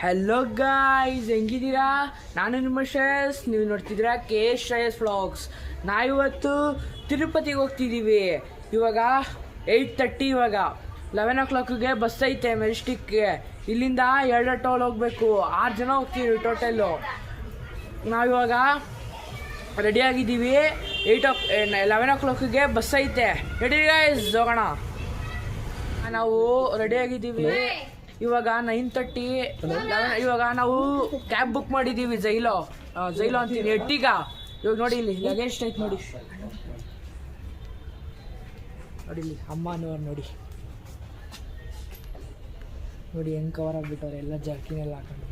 Hello guys, ಹೆಂಗಿದ್ದೀರಾ? ನಾನು ನಿಮ್ಮ ಶ್ರೇಯಸ್, ನೀವು ನೋಡ್ತಿದ್ದೀರಾ ಕೆ ಶ್ರೇಯಸ್ ವ್ಲಾಗ್ಸ್. ನಾವಿವತ್ತು ತಿರುಪತಿಗೆ ಹೋಗ್ತಿದ್ದೀವಿ. ಇವಾಗ 8:30, ಇವಾಗ 11 o'clockಗೆ ಬಸ್ ಐತೆ ಮೆಜೆಸ್ಟಿಕ್ಗೆ. ಇಲ್ಲಿಂದ 2 ಟೋಲ್ ಹೋಗಬೇಕು. 6 ಜನ ಹೋಗ್ತೀವಿ ಟೋಟಲ್ಲು. ನಾವಿವಾಗ ರೆಡಿಯಾಗಿದ್ದೀವಿ. 11 o'clockಗೆ ಬಸ್ ಐತೆ. ರೆಡಿ ಗಾಯ್ಸ್, ಹೋಗೋಣ. ನಾವು ರೆಡಿಯಾಗಿದ್ದೀವಿ. ಇವಾಗ 9:30. ಇವಾಗ ನಾವು ಕ್ಯಾಬ್ ಬುಕ್ ಮಾಡಿದ್ದೀವಿ. ಜೈಲೋ ಅಂತೀನಿ, ಎಟ್ಟಿಗ. ಇವಾಗ ನೋಡಿ ಇಲ್ಲಿ ಲಗೇಜ್ ಐತೆ ನೋಡಿ ಇಲ್ಲಿ ಅಮ್ಮನವ್ರು ನೋಡಿ ಹೆಂಗೆ ಕವರ್ ಆಗಿಬಿಟ್ಟವ್ರೆ ಎಲ್ಲ ಜರ್ಕಿನೆಲ್ಲ ಹಾಕೊಂಡು.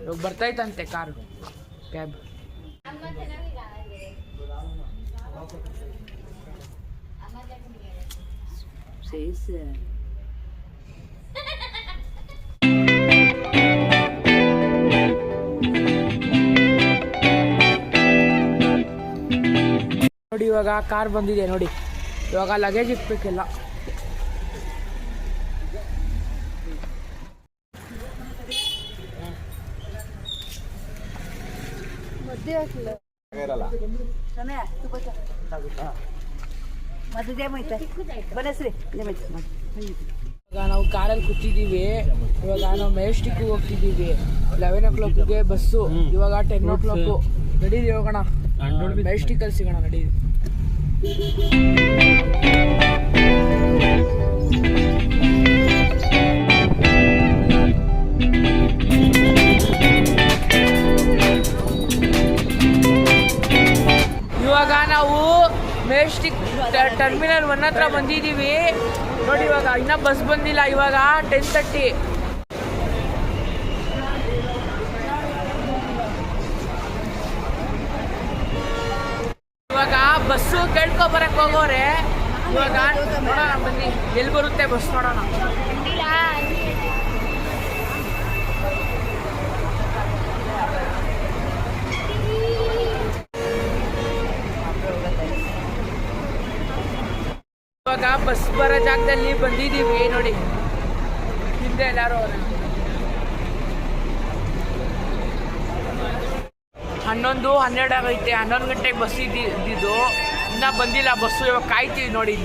ಇವಾಗ ಬರ್ತೈತಂತೆ ಕಾರು ಕ್ಯಾಬ್. ನೋಡಿ ಇವಾಗ ಕಾರ್ ಬಂದಿದೆ ನೋಡಿ. ಇವಾಗ ಲಗೇಜ್ ಇಟ್ಬೇಕಿಲ್ಲ. ಇವಾಗ ನಾವು ಕಾರಲ್ಲಿ ಕೂತಿದ್ದೀವಿ. ಇವಾಗ ನಾವು ಮೆಜೆಸ್ಟಿಕ್ ಹೋಗ್ತಿದ್ದೀವಿ. 11 o'clockಗೆ ಬಸ್ಸು. ಇವಾಗ 10 o'clock. ನಡೀರಿ ಹೋಗೋಣ, ಮೆಜೆಸ್ಟಿಕಲ್ಲಿ ಸಿಗೋಣ. ನಡೀರಿ. ಇವಾಗ ನಾವು ಮೆಜೆಸ್ಟಿಕ್ ಟರ್ಮಿನಲ್ 1 ಹತ್ರ ಬಂದಿದ್ದೀವಿ ನೋಡಿ. ಇವಾಗ ಇನ್ನೂ ಬಸ್ ಬಂದಿಲ್ಲ. ಇವಾಗ 10:30. ಇವಾಗ ಬಸ್ಸು ಕೇಳ್ಕೊಬರಕ್ಕೆ ಹೋಗೋರೆ. ಇವಾಗ ನೋಡೋಣ ಬನ್ನಿ ಎಲ್ಲಿ ಬರುತ್ತೆ ಬಸ್, ನೋಡೋಣ. ಇವಾಗ ಬಸ್ ಬರೋ ಜಾಗದಲ್ಲಿ ಬಂದಿದ್ದೀವಿ ನೋಡಿ. ಹಿಂದೆ ಎಲ್ಲಾರು 11-12 ಆಗೈತೆ. 11 ಗಂಟೆಗೆ ಬಸ್ ಇದ್ದಿದ್ದು, ಇನ್ನೂ ಬಂದಿಲ್ಲ ಬಸ್ಸು. ಇವಾಗ ಕಾಯ್ತೀವಿ ನೋಡಿ.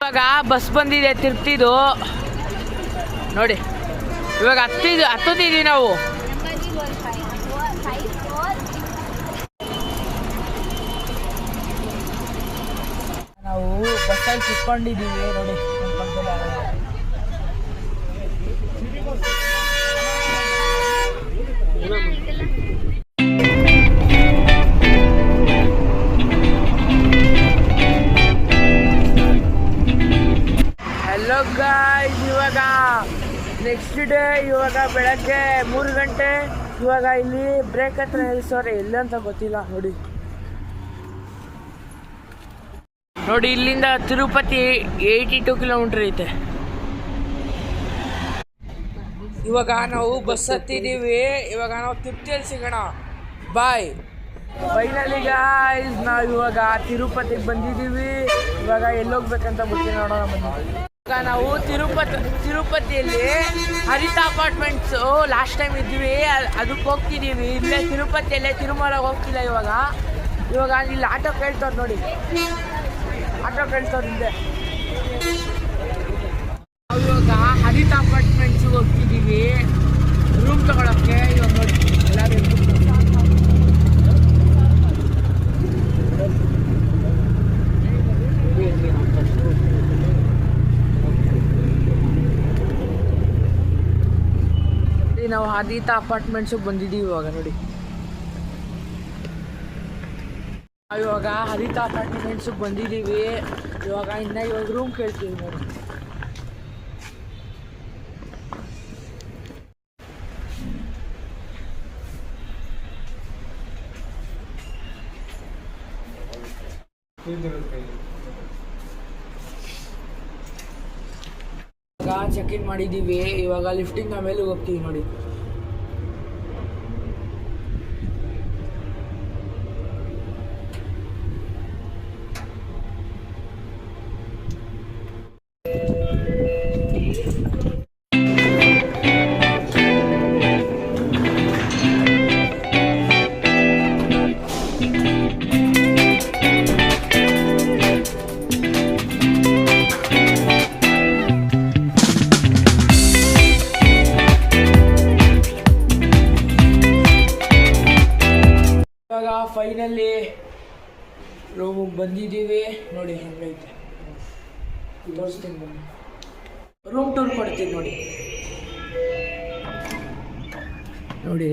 ಇವಾಗ ಬಸ್ ಬಂದಿದೆ ತಿರ್ತಿದ್ದು ನೋಡಿ. ಇವಾಗ ಹತ್ತಿದ್ದೀವಿ ನಾವು. ನಾವು ಬಸ್ಸಲ್ಲಿ ಕುತ್ಕೊಂಡಿದ್ದೀವಿ ನೋಡಿ. ಹೆಲೋ ಗಾಯ್ಸ್, ಇವಾಗ ನೆಕ್ಸ್ಟ್ ಡೇ. ಇವಾಗ ಬೆಳಗ್ಗೆ 3 ಗಂಟೆ. ಇವಾಗ ಇಲ್ಲಿ ಬ್ರೇಕ್ ಹತ್ರ ನಿಲ್ಸೋರೆ, ಎಲ್ಲ ಅಂತ ಗೊತ್ತಿಲ್ಲ ನೋಡಿ. ಇಲ್ಲಿಂದ ತಿರುಪತಿ 82 ಕಿಲೋಮೀಟರ್ ಐತೆ. ಇವಾಗ ನಾವು ಬಸ್ ಹತ್ತಿದ್ದೀವಿ. ಇವಾಗ ನಾವು ತಿರುಪತಿಯಲ್ಲಿ ಸಿಗೋಣ. ಬಾಯ್. ಫೈನಲಿ ಗಾಯ್ಸ್, ನಾವು ಇವಾಗ ತಿರುಪತಿಗೆ ಬಂದಿದ್ದೀವಿ. ಇವಾಗ ಎಲ್ಲೋಗ್ಬೇಕಂತ ಗೊತ್ತಿಲ್ಲ, ನೋಡೋಣ ಬನ್ನಿ. ಇವಾಗ ನಾವು ತಿರುಪತಿಯಲ್ಲಿ ಹರಿತ ಅಪಾರ್ಟ್ಮೆಂಟ್ಸು ಲಾಸ್ಟ್ ಟೈಮ್ ಇದ್ವಿ, ಅದಕ್ಕೆ ಹೋಗ್ತಿದ್ದೀವಿ. ಇಲ್ಲೇ ತಿರುಪತಿಯಲ್ಲೇ ತಿರುಮಲಗೆ ಹೋಗ್ತಿಲ್ಲ. ಇವಾಗ ಇಲ್ಲಿ ಆಟೋ ಕೇಳ್ತವ್ರು ನೋಡಿ. ಆಟೋ ಕೇಳ್ತವ್ರು ಹಿಂದೆ. ಇವಾಗ ಹರಿತ ಅಪಾರ್ಟ್ಮೆಂಟ್ಸಿಗೆ ಹೋಗ್ತಿದ್ದೀವಿ ರೂಮ್ ತಗೊಳಕ್ಕೆ. ಇವಾಗ ನೋಡಿ ಎಲ್ಲರೂ ನಾವು ಹರಿತ ಅಪಾರ್ಟ್ಮೆಂಟ್ಸಿಗೆ ಬಂದಿದ್ದೀವಿ ಇವಾಗ ನೋಡಿ. ಇವಾಗ ಹರಿತ ಅಪಾರ್ಟ್ಮೆಂಟ್ಸಿಗೆ ಬಂದಿದ್ದೀವಿ. ಇವಾಗ ರೂಮ್ ಕೇಳ್ತೀವಿ ನೋಡಿ. ಇವಾಗ ಚೆಕ್ ಇನ್ ಮಾಡಿದ್ದೀವಿ. ಇವಾಗ ಲಿಫ್ಟಿಂಗ್ ಮೇಲೆ ಹೋಗ್ತೀವಿ ನೋಡಿ. ಬಂದಿದ್ದೀವಿ ನೋಡಿ, ಹೆಂಗೈತೆ ತೋರಿಸ್ತೀನಿ ಬನ್ನಿ. ರೂಮ್ ಟೂರ್ ಕೊಡ್ತೀನಿ ನೋಡಿ. ನೋಡಿ,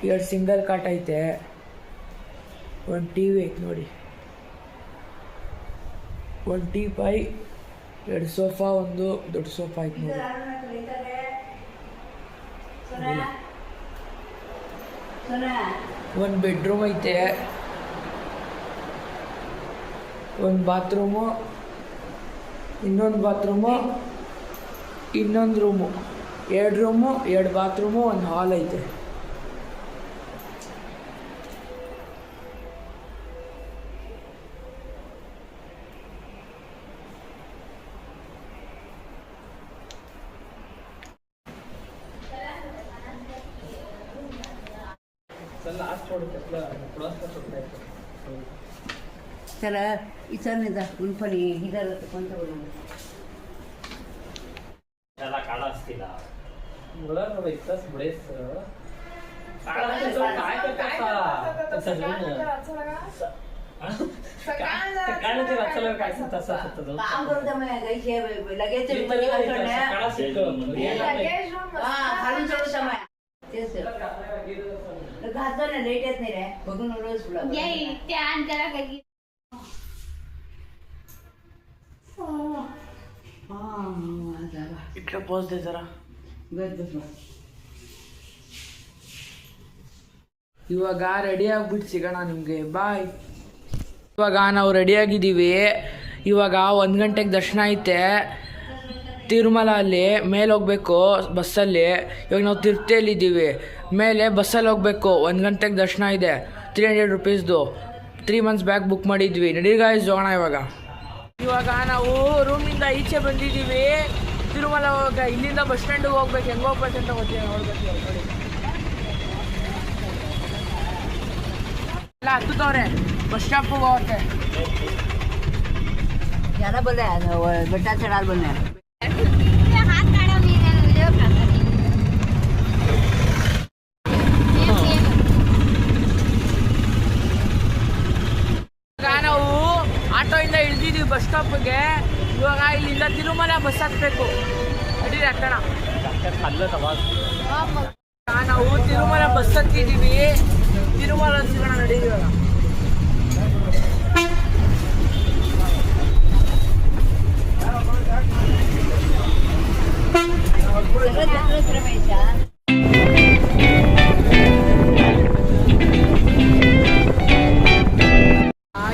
2 ಸಿಂಗಲ್ ಕಾಟ್ ಐತೆ, 1 TV ಐತೆ ನೋಡಿ, 1 ಟೀಪಾಯ್, 2 ಸೋಫಾ, ಒಂದು ದೊಡ್ಡ ಸೋಫಾ ಐತೆ ನೋಡಿ. ಒಂದು ಬೆಡ್ರೂಮ್ ಐತೆ, 1 ಬಾತ್ರೂಮು, ಇನ್ನೊಂದು ಬಾತ್ರೂಮು, ಇನ್ನೊಂದು ರೂಮು, 2 ರೂಮು, 2 ಬಾತ್ರೂಮು, 1 ಹಾಲ್ ಐತೆ. चला इधर नहीं था उन पर इधर कौन सा बोलूं त्याला काढा असतील मुलं इतकंच बुडेच काय करता सजवून काय ते वाचलं काय तसं होतं काम करतो मैं गई छे लगेच मध्ये करणे हां खाली चढू समय तेच घातलं ना लेट येत नाही रे बघून रोज फुला ये ते आण जरा काही इकडे पोच दे जरा. ಇವಾಗ ರೆಡಿ ಆಗ್ಬಿಟ್ಟು ಸಿಗೋಣ ನಿಮಗೆ. ಬಾಯ್. ಇವಾಗ ನಾವು ರೆಡಿಯಾಗಿದ್ದೀವಿ. ಇವಾಗ 1 ಗಂಟೆಗೆ ದರ್ಶನ ಐತೆ ತಿರುಮಲ. ಅಲ್ಲಿ ಮೇಲೆ ಹೋಗ್ಬೇಕು ಬಸ್ಸಲ್ಲಿ. ಇವಾಗ ನಾವು ತಿರುಪತಿಯಲ್ಲಿದ್ದೀವಿ. ಮೇಲೆ ಬಸ್ಸಲ್ಲಿ ಹೋಗ್ಬೇಕು. 1 ಗಂಟೆಗೆ ದರ್ಶನ ಇದೆ, 300 ರೂಪೀಸ್ದು. 3 ಮಂತ್ಸ್ ಬ್ಯಾಕ್ ಬುಕ್ ಮಾಡಿದ್ವಿ. ನಡಿ ಗಾಯ್ಸ್ ಹೋಗೋಣ. ಇವಾಗ ನಾವು ರೂಮಿಂದ ಈಚೆ ಬಂದಿದ್ದೀವಿ. ತಿರುಮಲ ಇಲ್ಲಿಂದ ಬಸ್ ಸ್ಟ್ಯಾಂಡಿಗೆ ಹೋಗ್ಬೇಕು. ಹೆಂಗೆ ಹೋಗ್ಬೇಕಂತ ಗೊತ್ತಿಲ್ಲ, ನೋಡ್ಬೇಕು ನೋಡಿ. ಎಲ್ಲ ಹತ್ತುತ್ತವ್ರೆ, ಬಸ್ ಸ್ಟಾಪ್ಗೆ ಹೋಗಕ್ಕೆ. याला बोले बेटा चढ़ाल बोलने ನಾವು ಆಟೋಯಿಂದ ಇಳಿದಿದ್ದೀವಿ ಬಸ್ ಸ್ಟಾಪ್ಗೆ. ಇವಾಗ ಇಲ್ಲಿಂದ ತಿರುಮಲ ಬಸ್ ಹತ್ತಬೇಕು. ನಡೀರಿ ಹತ್ತಣ. ನಾವು ತಿರುಮಲ ಬಸ್ ಹತ್ತಿದ್ದೀವಿ. ತಿರುಮಲ ಸಿಗೋಣ ನಡೀರಿ ಇವಾಗ.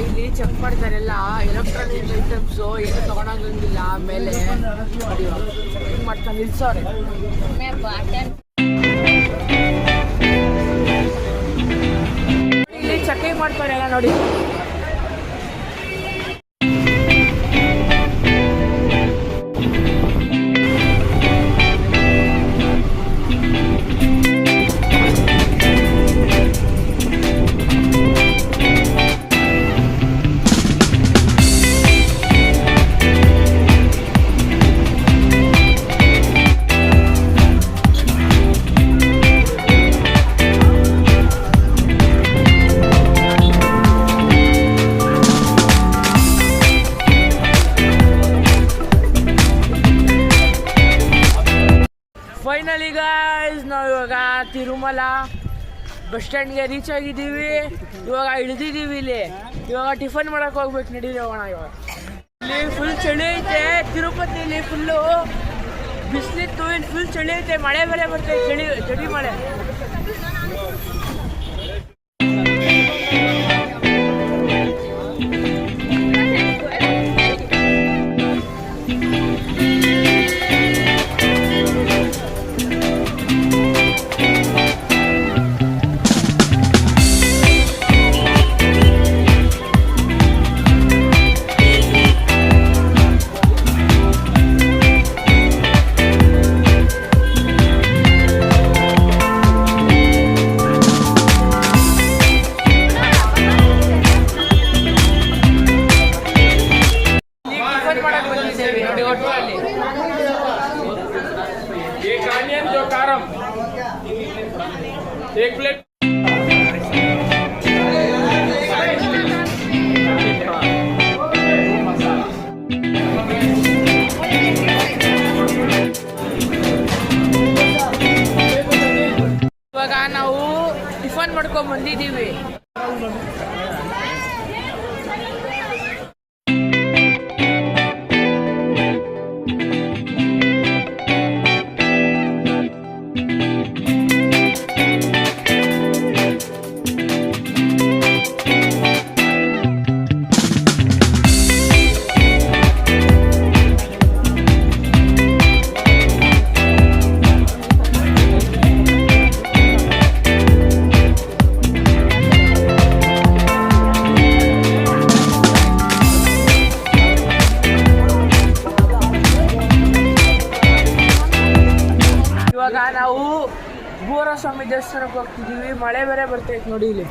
ಇಲ್ಲಿ ಚೆಕ್ ಮಾಡ್ತಾರೆಲ್ಲ ಎಲೆಕ್ಟ್ರಾನಿಕ್ ಐಟಮ್ಸು ಏನು ತಗೊಳಂಗಿಲ್ಲ. ಆಮೇಲೆ ಚೆಕಿಂಗ್ ಮಾಡ್ಕೊಂಡು ನಿಲ್ಸವ್ರೆ. ಇಲ್ಲಿ ಚೆಕಿಂಗ್ ಮಾಡ್ತಾರೆ ಎಲ್ಲ ನೋಡಿ. ಫೈನಲಿ ಗಾಯ್ಸ್ ನಾವು ಇವಾಗ ತಿರುಮಲ ಬಸ್ ಸ್ಟ್ಯಾಂಡ್ಗೆ ರೀಚ್ ಆಗಿದ್ದೀವಿ. ಇವಾಗ ಇಳಿದಿದ್ದೀವಿ ಇಲ್ಲಿ. ಇವಾಗ ಟಿಫನ್ ಮಾಡಕ್ಕೆ ಹೋಗ್ಬೇಕು. ನಡೀರಿ ಹೋಗೋಣ. ಇವಾಗ ಇಲ್ಲಿ ಫುಲ್ ಚಳಿ ಐತೆ. ತಿರುಪತಿಲಿ ಫುಲ್ಲು ಬಿಸಿಲಿತ್ತು. ಇಲ್ಲಿ ಫುಲ್ ಚಳಿ ಐತೆ. ಮಳೆ ಬೇರೆ ಬರ್ತೈತೆ, ಚಳಿ ಮಳೆ. ಮಾಡ್ಕೊಂಡ್ ಬಂದಿದ್ದೀವಿ. ಇವಾಗ ನಾವು ಗೋರಸ್ವಾಮಿ ದೇವಸ್ಥಾನಕ್ಕೆ ಹೋಗ್ತಿದ್ದೀವಿ. ಮಳೆ ಬೇರೆ ಬರ್ತೈತೆ ನೋಡಿ ಇಲ್ಲಿ.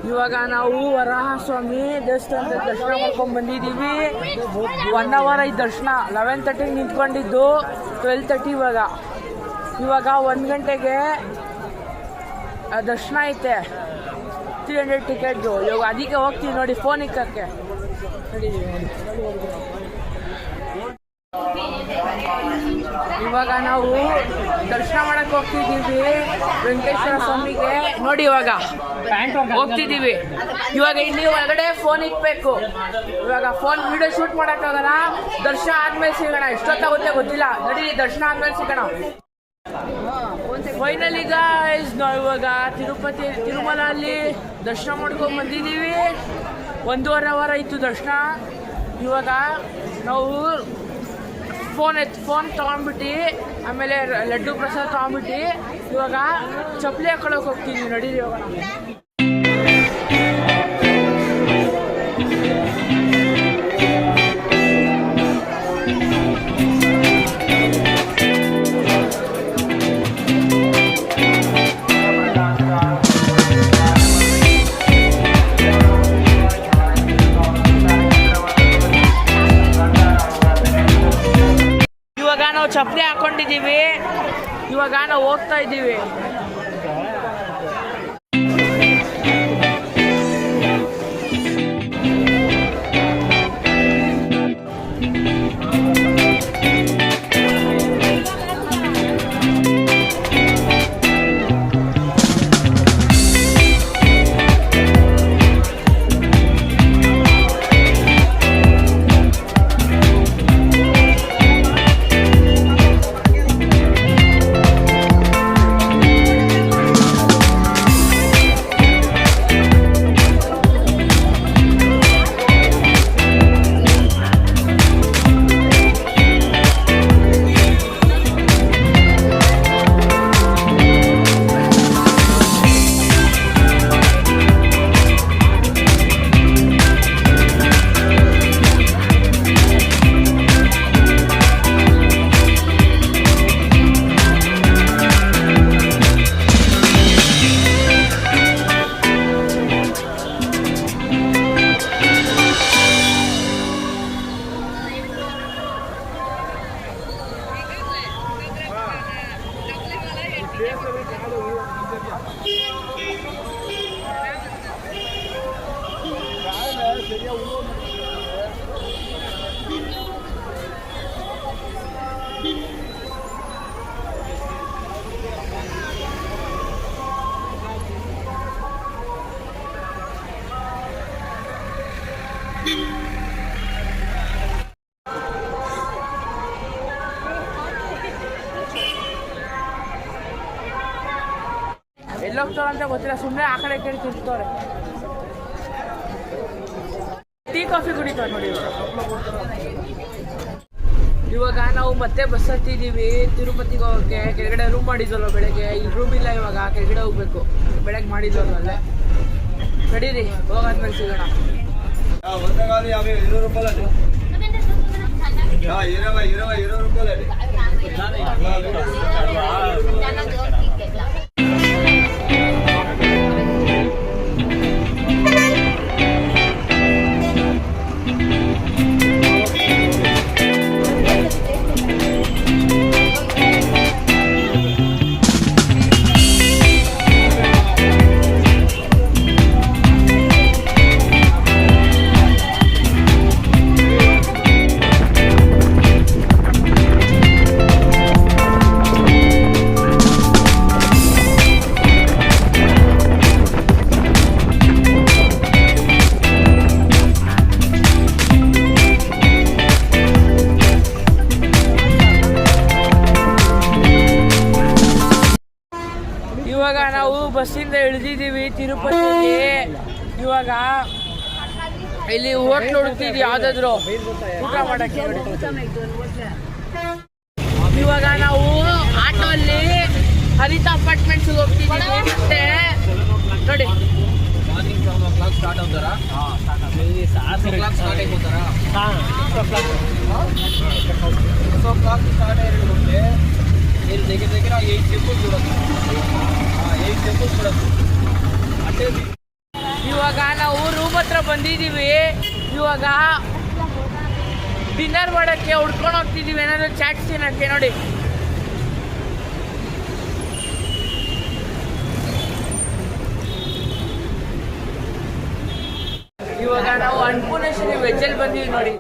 ಇವಾಗ ನಾವು ವರಾಹಸ್ವಾಮಿ ದೇವಸ್ಥಾನದ ದರ್ಶನ ಮಾಡ್ಕೊಂಡು ಬಂದಿದ್ದೀವಿ. 1 hour ಐದು ದರ್ಶನ. 11:30 ನಿಂತ್ಕೊಂಡಿದ್ದು 12:30 ಇವಾಗ 1 ಗಂಟೆಗೆ ದರ್ಶನ ಐತೆ. 300 ಟಿಕೆಟ್ದು. ಇವಾಗ ಅದಕ್ಕೆ ಹೋಗ್ತೀವಿ ನೋಡಿ ಫೋನ್ ಇಕ್ಕಕ್ಕೆ. ಇವಾಗ ನಾವು ದರ್ಶನ ಮಾಡಕ್ಕೆ ಹೋಗ್ತಿದ್ದೀವಿ ವೆಂಕಟೇಶ್ವರ ಸ್ವಾಮಿಗೆ. ನೋಡಿ ಇವಾಗ ಹೋಗ್ತಿದ್ದೀವಿ. ಇವಾಗ ಇಲ್ಲಿ ಒಳಗಡೆ ಫೋನ್ ಇಕ್ಬೇಕು. ಇವಾಗ ಫೋನ್ ವಿಡಿಯೋ ಶೂಟ್ ಮಾಡೋಕ್ಕಾಗಲ್ಲ. ದರ್ಶನ ಆದ್ಮೇಲೆ ಸಿಗೋಣ. ಎಷ್ಟೊತ್ತಾಗುತ್ತೆ ಗೊತ್ತಿಲ್ಲ. ನೋಡಿ ದರ್ಶನ ಆದ್ಮೇಲೆ ಸಿಗೋಣ. ಫೈನಲಿ ಗಾಯ್ಸ್ ನಾವು ಇವಾಗ ತಿರುಮಲ ಅಲ್ಲಿ ದರ್ಶನ ಮಾಡ್ಕೊಂಡು ಬಂದಿದ್ದೀವಿ. 1.5 hour ಆಯಿತು ದರ್ಶನ. ಇವಾಗ ನಾವು ಫೋನ್ ತೊಗೊಂಡ್ಬಿಟ್ಟು ಆಮೇಲೆ ಲಡ್ಡು ಪ್ರಸಾದ ತೊಗೊಂಡ್ಬಿಟ್ಟು ಇವಾಗ ಚಪ್ಪಲಿ ಹಾಕೊಳ್ಳೋಕೆ ಹೋಗ್ತೀವಿ. ನಡೀರಿ ಇವಾಗ ನಾವು ಚಪ್ಪಲಿ ಹಾಕೊಂಡಿದ್ದೀವಿ. ಇವಾಗ ನಾವು ಹೋಗ್ತಾ ಇದ್ದೀವಿ. ಎಲ್ಲೋಗ್ತಾರ ಅಂತ ಗೊತ್ತಿಲ್ಲ, ಸುಮ್ಮನೆ ಆ ಕಡೆ ಕೇಳಿ ತಿಂತಾರೆ. ಟೀ ಕಾಫಿ ಕುಡಿತಾರೆ ನೋಡಿ. ಇವಾಗ ನಾವು ಮತ್ತೆ ಬಸ್ ಹತ್ತಿದ್ದೀವಿ ತಿರುಪತಿಗೆ ಹೋಗೋಕ್ಕೆ. ಕೆಳಗಡೆ ರೂಮ್ ಮಾಡಿದ್ವಲ್ಲ ಬೆಳಗ್ಗೆ, ಇಲ್ಲಿ ರೂಮ್ ಇಲ್ಲ. ಇವಾಗ ಕೆಳಗಡೆ ಹೋಗ್ಬೇಕು. ಬೆಳಗ್ಗೆ ಮಾಡಿದ್ವಲ್ಲ ಅಲ್ಲೇ. ನಡೀರಿ, ಹೋಗಾದ್ಮೇಲೆ ಸಿಗೋಣ. వందగాలి 20 రూపాయలండి 20 రూపాయలండి ಇವಾಗ ನಾವು ಬಸ್ಸಿಂದ ಇಳಿದಿದ್ದೀವಿ ತಿರುಪತಿಗೆ. ಇವಾಗ ಇಲ್ಲಿ ಹೋಟ್ಲ್ ಹುಡುಕ್ತಿದ್ವಿ ಯಾವ್ದಾದ್ರು ಊಟ ಮಾಡಕ್ಕೆ. ಇವಾಗ ನಾವು ಆಟೋ ಅಲ್ಲಿ ಹರಿತಾ ಅಪಾರ್ಟ್ಮೆಂಟ್ಸ್ ಹೋಗ್ತಿದ್ದೀವಿ. ಮತ್ತೆ ನೋಡಿ మార్నింగ్ 7 o'clock స్టార్ట్ అవుతారా? స్టార్ట్ అయిపోతారా? 6 o'clock స్టార్ట్ అయ్యారంటే మీరు దగ్గర 8 టెంపుల్స్ చూడొచ్చు. 8 టెంపుల్స్ చూడొచ్చు. అంటే ಇವಾಗ ನಾವು ರೂಮ್ ಹತ್ರ ಬಂದಿದ್ದೀವಿ. ಇವಾಗ ಡಿನ್ನರ್ ಮಾಡೋಕ್ಕೆ ಹುಡ್ಕೊಂಡು ಹೋಗ್ತಿದ್ದೀವಿ, ಏನಾದ್ರು ಚಾಟ್ಸ್ ತಿನ್ನಕ್ಕೆ. ನೋಡಿ ಇವಾಗ ನಾವು ಅನ್ಪೂರ್ಣೇಶ್ವರಿ ವೆಜ್ಜಲ್ಲಿ ಬಂದೀವಿ. ನೋಡಿ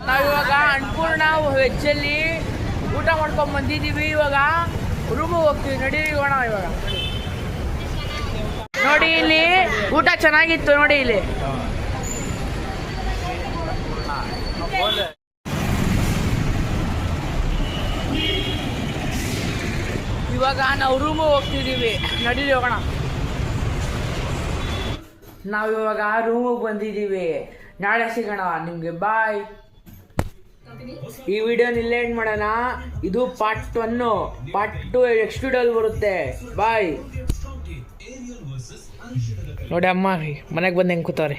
ನಾವಿವಾಗ ಅನ್ಪೂರ್ಣ ವೆಜ್ಜಲ್ಲಿ ಊಟ ಮಾಡ್ಕೊಂಡ್ ಬಂದಿದ್ದೀವಿ. ಇವಾಗ ರೂಮಿಗೆ ಹೋಗ್ತೀವಿ. ನಡೀರಿ ಹೋಗೋಣ. ಇವಾಗ ನೋಡಿ ಇಲ್ಲಿ ಊಟ ಚೆನ್ನಾಗಿತ್ತು. ನೋಡಿ ಇಲ್ಲಿ ಇವಾಗ ನಾವು ರೂಮಿಗೆ ಹೋಗ್ತಿದ್ದೀವಿ. ನಡೀರಿ ಹೋಗೋಣ. ನಾವಿವಾಗ ರೂಮಿಗೆ ಬಂದಿದ್ದೀವಿ. ನಾಳೆ ಸಿಗೋಣ. ನಿಮಗೆ ಬಾಯ್. ಈ ವಿಡಿಯೋನ ಇಲ್ಲೇ ಎಂಡ್ ಮಾಡೋಣ. ಇದು ಪಾರ್ಟ್ 1. ಪಾರ್ಟ್ 2 ನೆಕ್ಸ್ಟ್ ವಿಡಿಯೋದಲ್ಲಿ ಬರುತ್ತೆ. ಬಾಯ್. ನೋಡಿ ಅಮ್ಮ ಮನೆಗೆ ಬಂದು ಹೆಂಗೆ ಕೂತವ್ರೆ.